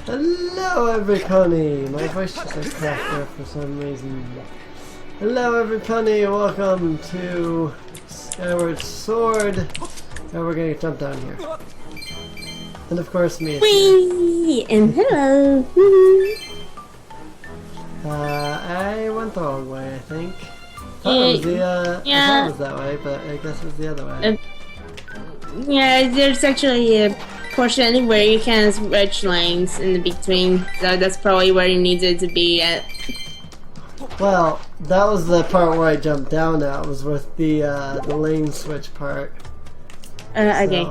Hello everybody! My voice just like cracked there for some reason. Hello everybody, welcome to Skyward Sword. Now we're gonna jump down here. And of course me. Whee! And hello! I went the wrong way, I think. I thought it was that way, but I guess it was the other way. Yeah, there's actually a portion where you can switch lanes in the between, so that's probably where you needed to be at. Well, that was the part where I jumped down at, was with the lane switch part. Okay.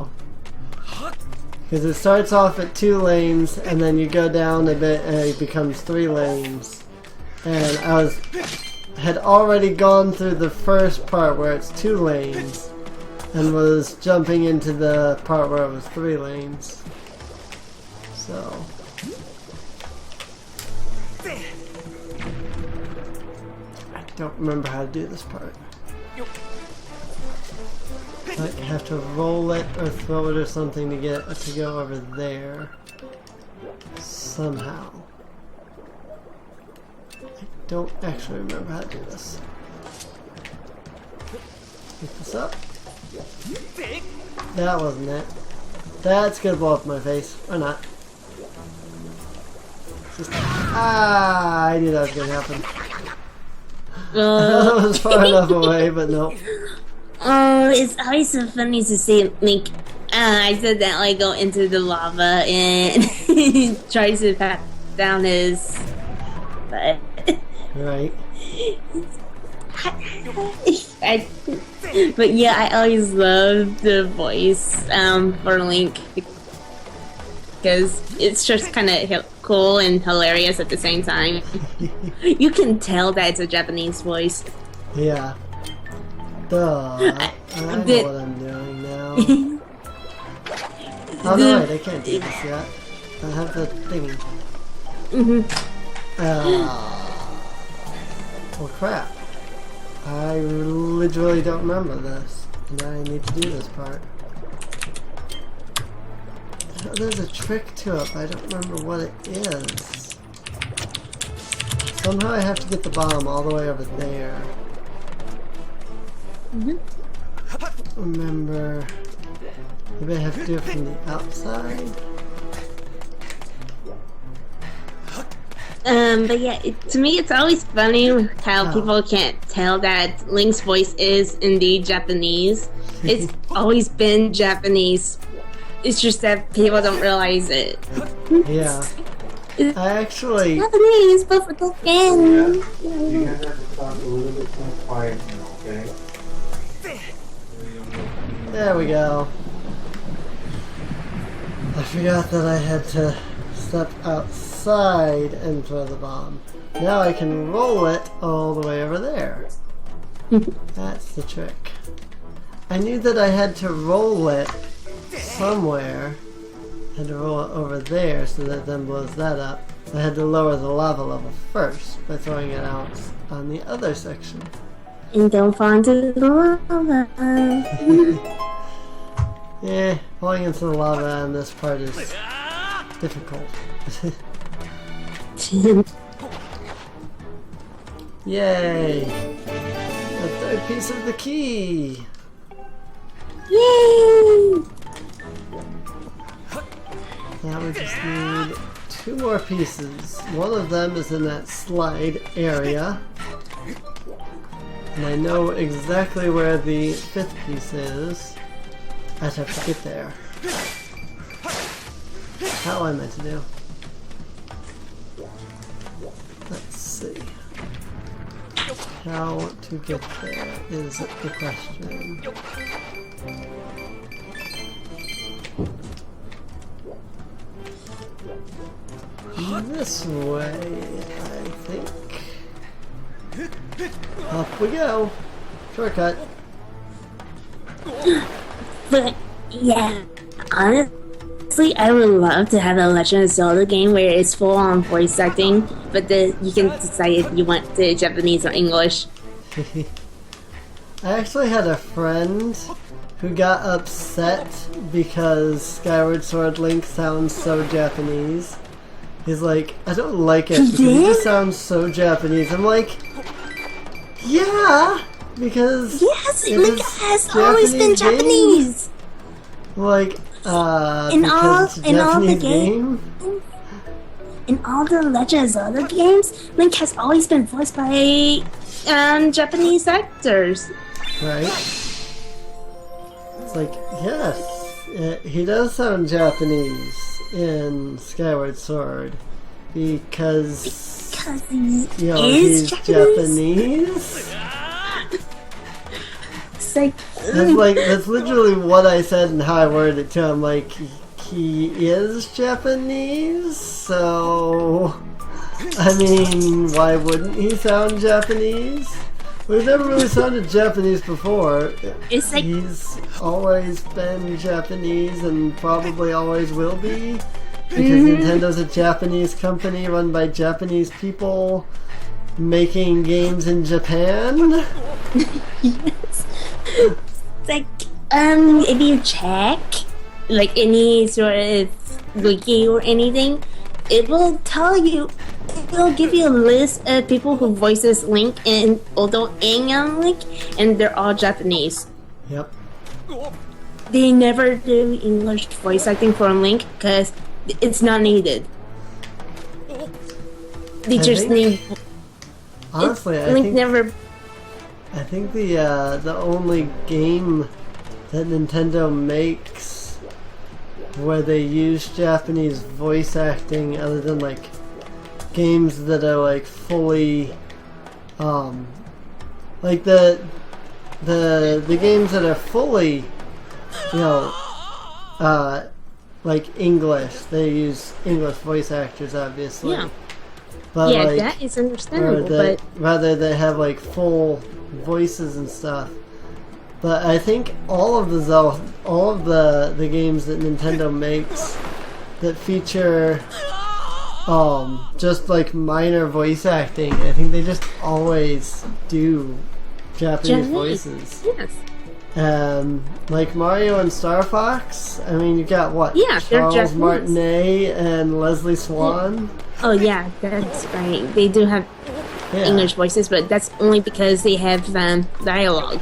Because it starts off at 2 lanes, and then you go down a bit, and it becomes 3 lanes. And I had already gone through the first part where it's 2 lanes, and was jumping into the part where it was 3 lanes. So I don't remember how to do this part. I have to roll it or throw it or something to get it to go over there somehow. I don't actually remember how to do this. Pick this up. That wasn't it. That's gonna blow up my face. Or not. Just, I knew that was gonna happen. That was far enough away, but no. Oh, it's always so funny to see Link accidentally go into the lava and he tries to pat down his butt. Right. But yeah, I always love the voice for Link because it's just kind of cool and hilarious at the same time. You can tell that it's a Japanese voice. Yeah. Duh. I know what I'm doing now. Oh no, wait, I can't do this yet. I have the thingy. Well, crap. I literally don't remember this. And I need to do this part. There's a trick to it, but I don't remember what it is. Somehow I have to get the bomb all the way over there. Remember, maybe I have to do it from the outside? But yeah, to me it's always funny how people can't tell that Link's voice is indeed Japanese. It's always been Japanese. It's just that people don't realize it. Yeah. I actually... Japanese, but for the fan. You guys have to talk a little bit more quiet now, okay? There we go. I forgot that I had to step outside and throw the bomb. Now I can roll it all the way over there. That's the trick. I knew that I had to roll it somewhere. I had to roll it over there so that then blows that up. I had to lower the lava level first by throwing it out on the other section. And don't fall into the lava. Yeah, falling into the lava on this part is difficult. Yay! The 3rd piece of the key! Yay! Now we just need 2 more pieces. One of them is in that slide area. And I know exactly where the 5th piece is. I just have to get there. How am I meant to do? Let's see. How to get there is the question. This way, I think. Up we go. Shortcut. But yeah, honestly, I would love to have a Legend of Zelda game where it's full on voice acting, but then you can decide if you want the Japanese or English. I actually had a friend who got upset because Skyward Sword Link sounds so Japanese. He's like, I don't like it He because it just did? sounds so Japanese. I'm like, yeah, because Yes, it Link is has always been Japanese Japanese. like, In because all- it's a in all the Japanese game- game. In all the Legend of Zelda games, Link has always been voiced by Japanese actors. Right? It's like, yes, he does sound Japanese in Skyward Sword because, Because he you know, is he's Japanese. Japanese. It's like, That's literally what I said and how I worded it too. I'm like, he is Japanese, so I mean, why wouldn't he sound Japanese? We've never really sounded Japanese before. It's like- He's always been Japanese and probably always will be. Because Nintendo's a Japanese company run by Japanese people making games in Japan. yes. It's like, if you check, like any sort of wiki or anything, it will tell you, it will give you a list of people who voices Link and although and Link, and they're all Japanese. Yep. They never do English voice acting for Link because it's not needed. They I just think- need. Honestly, I Link think never. I think the only game that Nintendo makes where they use Japanese voice acting, other than like games that are like fully, like the games that are fully, you know, like English. They use English voice actors, obviously. Yeah. But Yeah, like, that is or understandable, that but rather they have like full voices and stuff. But I think all of the games that Nintendo makes that feature just like minor voice acting, I think they just always do Japanese voices. Yes. Like Mario and Star Fox, I mean, you got what? Yeah, they're Charles Japanese. Martinet and Leslie Swan. Oh yeah, that's right. They do have Yeah. English voices, but that's only because they have dialogue.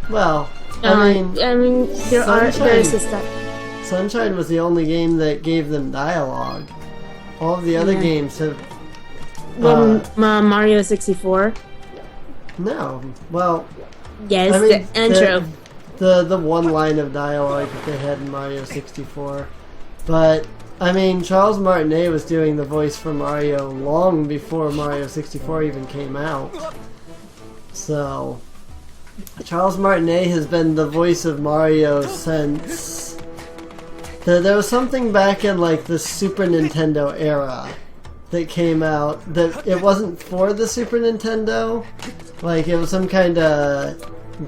Well, I mean, there is a stuff. Sunshine was the only game that gave them dialogue. All of the other Yeah. games have. Mario 64. No. Well, Yes, I mean, the intro. the one line of dialogue that they had in Mario 64. But, I mean, Charles Martinet was doing the voice for Mario long before Mario 64 even came out. So, Charles Martinet has been the voice of Mario since... There was something back in, like, the Super Nintendo era that came out that it wasn't for the Super Nintendo. Like, it was some kind of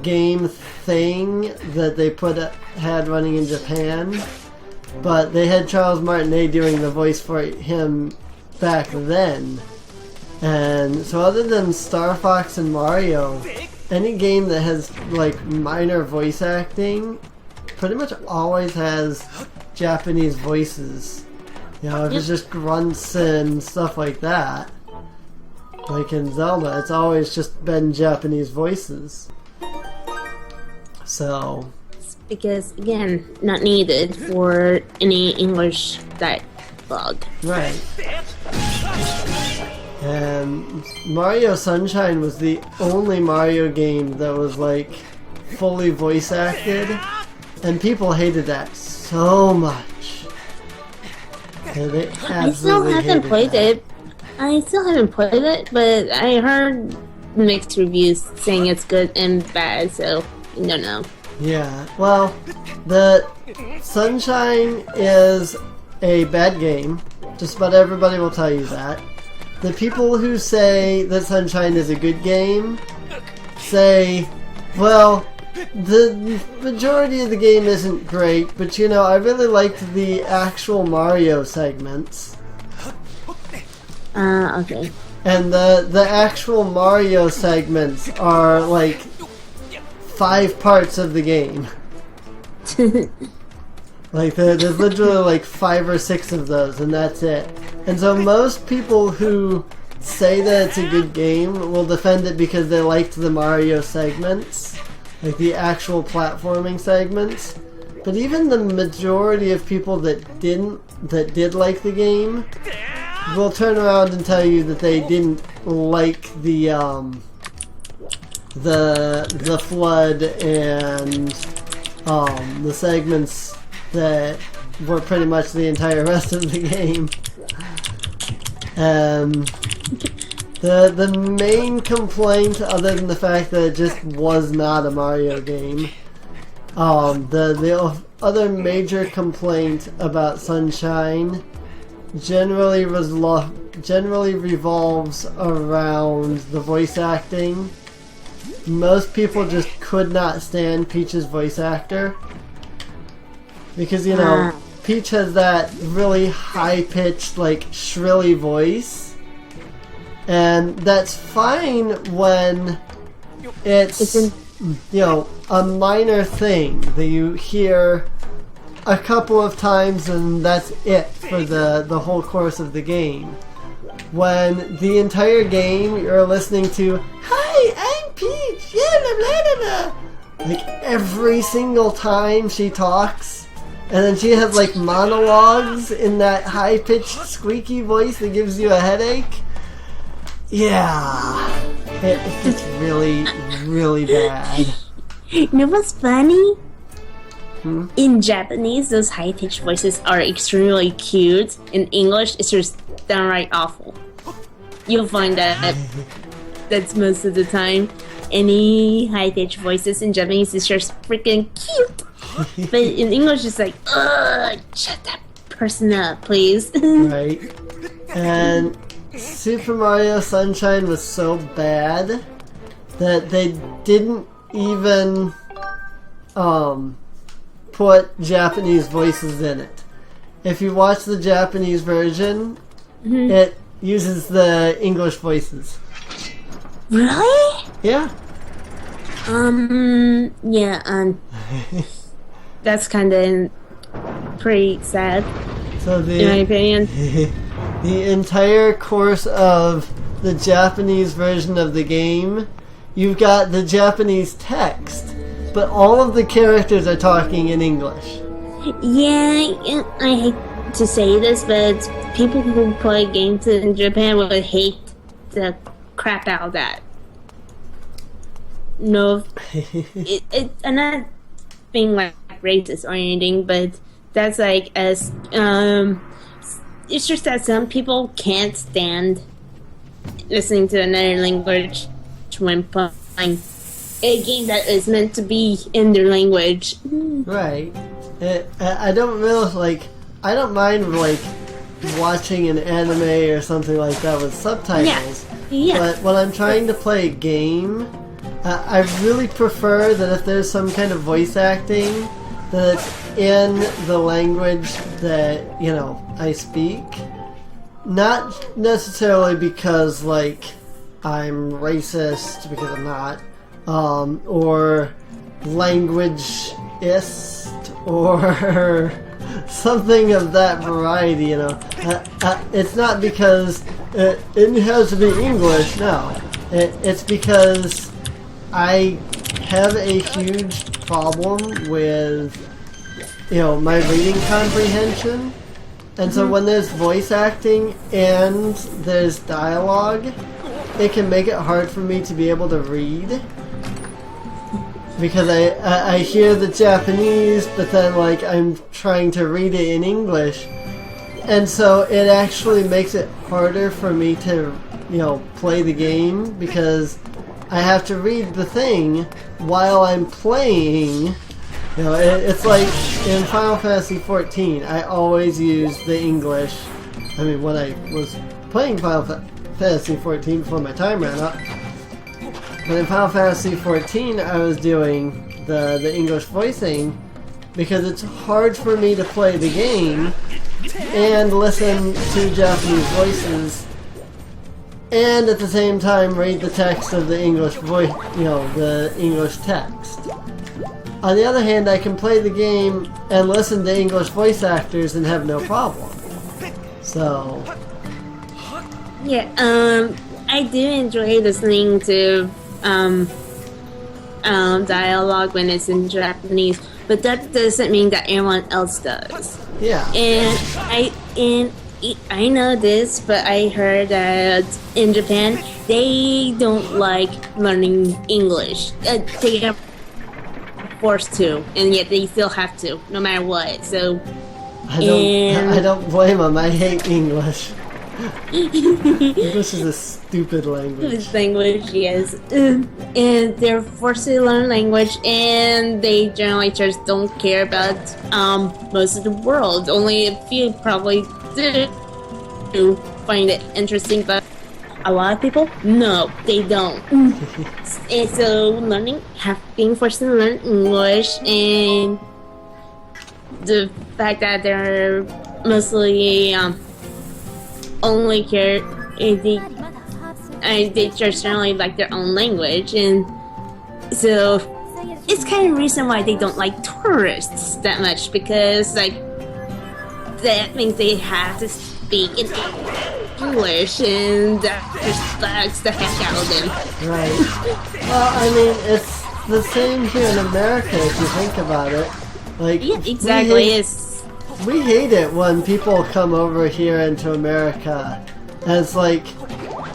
game thing that they had running in Japan. But they had Charles Martinet doing the voice for him back then. And so other than Star Fox and Mario, any game that has, like, minor voice acting pretty much always has Japanese voices. You know, if it's just grunts and stuff like that. Like in Zelda, it's always just been Japanese voices. So... Because, again, not needed for any English dialogue. Right. And Mario Sunshine was the only Mario game that was like fully voice acted, and people hated that so much. Yeah, they I still absolutely haven't hated played that. it. I still haven't played it, but I heard mixed reviews saying it's good and bad, so I don't know. Yeah, well, the Sunshine is a bad game. Just about everybody will tell you that. The people who say that Sunshine is a good game say, well, the majority of the game isn't great, but you know, I really liked the actual Mario segments. Okay. And the actual Mario segments are like 5 parts of the game. Like there's literally like 5 or 6 of those, and that's it. And so most people who say that it's a good game will defend it because they liked the Mario segments, like the actual platforming segments. But even the majority of people that did like the game will turn around and tell you that they didn't like the flood and the segments that were pretty much the entire rest of the game. The main complaint, other than the fact that it just was not a Mario game, the other major complaint about Sunshine generally revolves around the voice acting. Most people just could not stand Peach's voice actor because, you know, Peach has that really high-pitched, like, shrilly voice, and that's fine when it's, you know, a minor thing that you hear a couple of times and that's it for the whole course of the game. When the entire game you're listening to, "Hi, I'm Peach, yeah, blah, blah, blah, blah," like every single time she talks. And then she has like monologues in that high-pitched squeaky voice that gives you a headache. Yeah, it gets really, really bad. You know what's funny? In Japanese, those high-pitched voices are extremely cute. In English, it's just downright awful. You'll find that's most of the time. Any high-pitched voices in Japanese is just freaking cute. But in English, it's like, ugh, shut that person up, please. Right. And Super Mario Sunshine was so bad that they didn't even put Japanese voices in it. If you watch the Japanese version, it uses the English voices. Really? Yeah. That's kind of pretty sad, So in my opinion. The entire course of the Japanese version of the game, you've got the Japanese text, but all of the characters are talking in English. Yeah, I hate to say this, but people who play games in Japan would hate the crap out of that. No, I'm not being like racist or anything, but that's like it's just that some people can't stand listening to another language when playing a game that is meant to be in their language. Right. I don't really I don't mind like watching an anime or something like that with subtitles. Yeah. But when I'm trying to play a game, I really prefer that if there's some kind of voice acting, that it's in the language that, you know, I speak. Not necessarily because, like, I'm racist, because I'm not, or languageist, or something of that variety, you know. It's not because it has to be English, no. It's because I have a huge problem with, you know, my reading comprehension. And so when there's voice acting and there's dialogue, it can make it hard for me to be able to read. Because I hear the Japanese, but then like I'm trying to read it in English. And so it actually makes it harder for me to, you know, play the game because I have to read the thing while I'm playing. You know, it's like in Final Fantasy XIV, I always use the English. I mean, when I was playing Final Fantasy XIV before my time ran up. But in Final Fantasy XIV, I was doing the English voicing because it's hard for me to play the game and listen to Japanese voices and at the same time read the text of the English voice, you know, the English text. On the other hand, I can play the game and listen to English voice actors and have no problem. So, Yeah, I do enjoy listening to dialogue when it's in Japanese, but that doesn't mean that everyone else does. Yeah. And I know this, but I heard that in Japan they don't like learning English. They are forced to, and yet they still have to, no matter what. So I don't blame them. I hate English. English is a stupid language. This language, yes. And they're forced to learn language, and they generally just don't care about most of the world. Only a few probably do find it interesting, but a lot of people, no, they don't. And so being forced to learn English, and the fact that they're mostly only care they just generally like their own language, and so it's kind of reason why they don't like tourists that much, because like that means they have to speak in English, and that just bugs the heck out of them. Right. Well, I mean, it's the same here in America if you think about it. Like, Yeah, exactly. we hate it when people come over here into America as like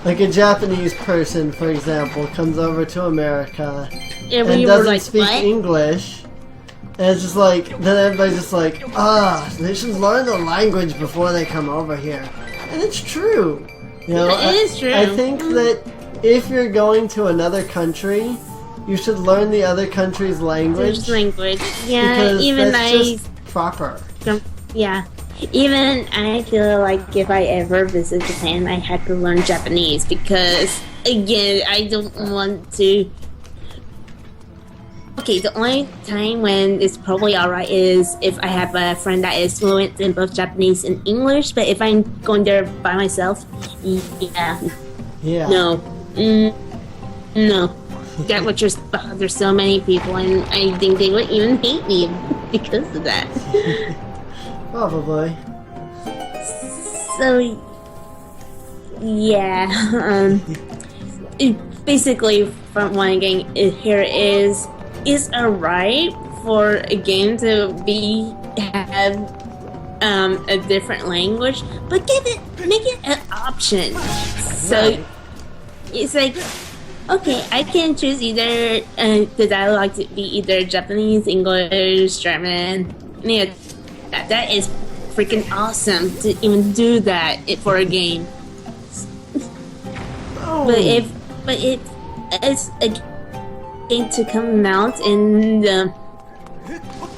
a Japanese person, for example, comes over to America and doesn't speak what? English. And it's just like, then everybody's just like, they should learn the language before they come over here. And it's true. You know, It is true. I think that if you're going to another country, you should learn the other country's language. Yeah, Because even that's just proper. Yeah. Even I feel like if I ever visit Japan, I had to learn Japanese, because, again, I don't want to... Okay, the only time when it's probably alright is if I have a friend that is fluent in both Japanese and English, but if I'm going there by myself, yeah, Yeah. no. No. That would just bother so many people, and I think they would even hate me because of that. Probably. So, yeah, basically, from what I'm getting here is alright for a game to have a different language, but make it an option. So Right. it's like, okay, I can choose either the dialogue to be either Japanese, English, German. Yeah, that is freaking awesome to even do that for a game. Oh. But it's a game to come out in the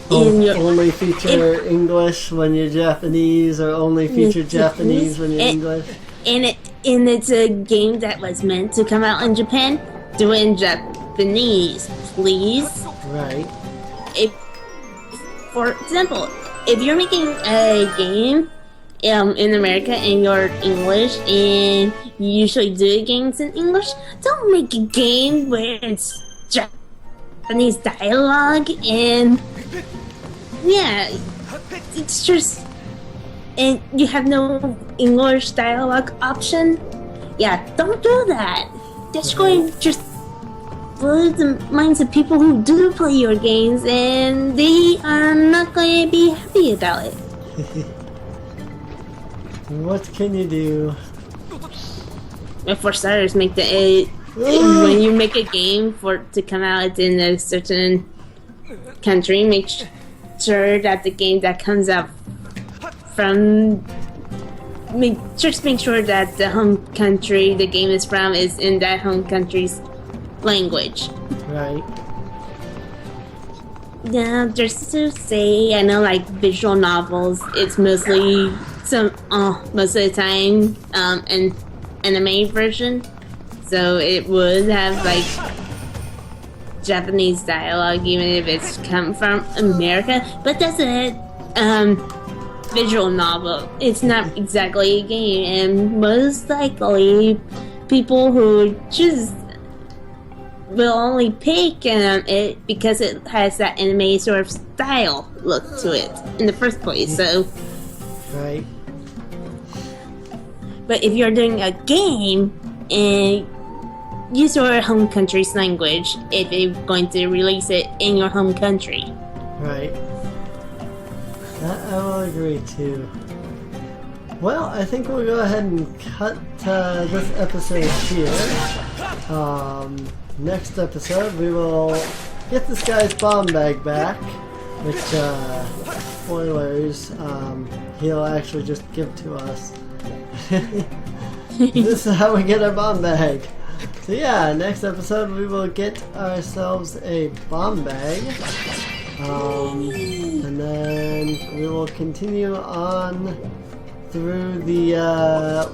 only feature English when you're Japanese, or only feature Japanese when you're English. and it's a game that was meant to come out in Japan, do it in Japanese, please. Right. For example, if you're making a game in America and you're English and you usually do games in English, don't make a game where it's Japanese dialogue, and yeah, it's just, and you have no English dialogue option. Yeah, don't do that. That's going to just blow the minds of people who do play your games, and they are not going to be happy about it. What can you do? Well, for starters, when you make a game to come out in a certain country, make sure that the game that comes out just make sure that the home country the game is from is in that home country's language. Right. Yeah, just to say, I know, like, visual novels, it's mostly most of the time an anime version, so it would have like Japanese dialogue even if it's come from America, but that's a visual novel. It's not exactly a game, and most likely people who just will only pick it because it has that anime sort of style look to it in the first place. So, Right. But if you're doing a game and use your home country's language, if they're going to release it in your home country. Right. That I will agree to. Well, I think we'll go ahead and cut this episode here. Next episode, we will get this guy's bomb bag back, which, spoilers, he'll actually just give to us. This is how we get our bomb bag. So yeah, next episode we will get ourselves a bomb bag. And then we will continue on through the,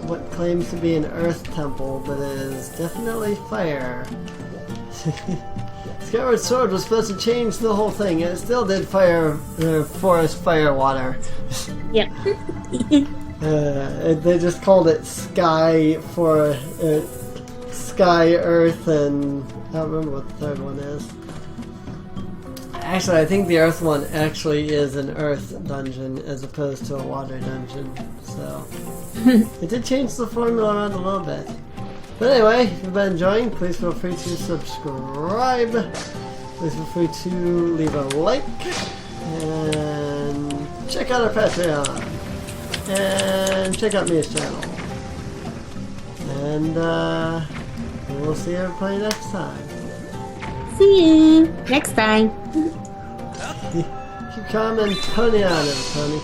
what claims to be an earth temple, but is definitely fire. Skyward Sword was supposed to change the whole thing, and it still did forest fire water. Yep. They just called it Sky for Sky, Earth, and I don't remember what the third one is. Actually, I think the Earth one actually is an Earth dungeon as opposed to a water dungeon. So it did change the formula around a little bit. But anyway, if you've been enjoying, please feel free to subscribe. Please feel free to leave a like and check out our Patreon. And check out Mia's channel. And we'll see everybody next time. See you next time. Keep calm and Tony on it, Tony.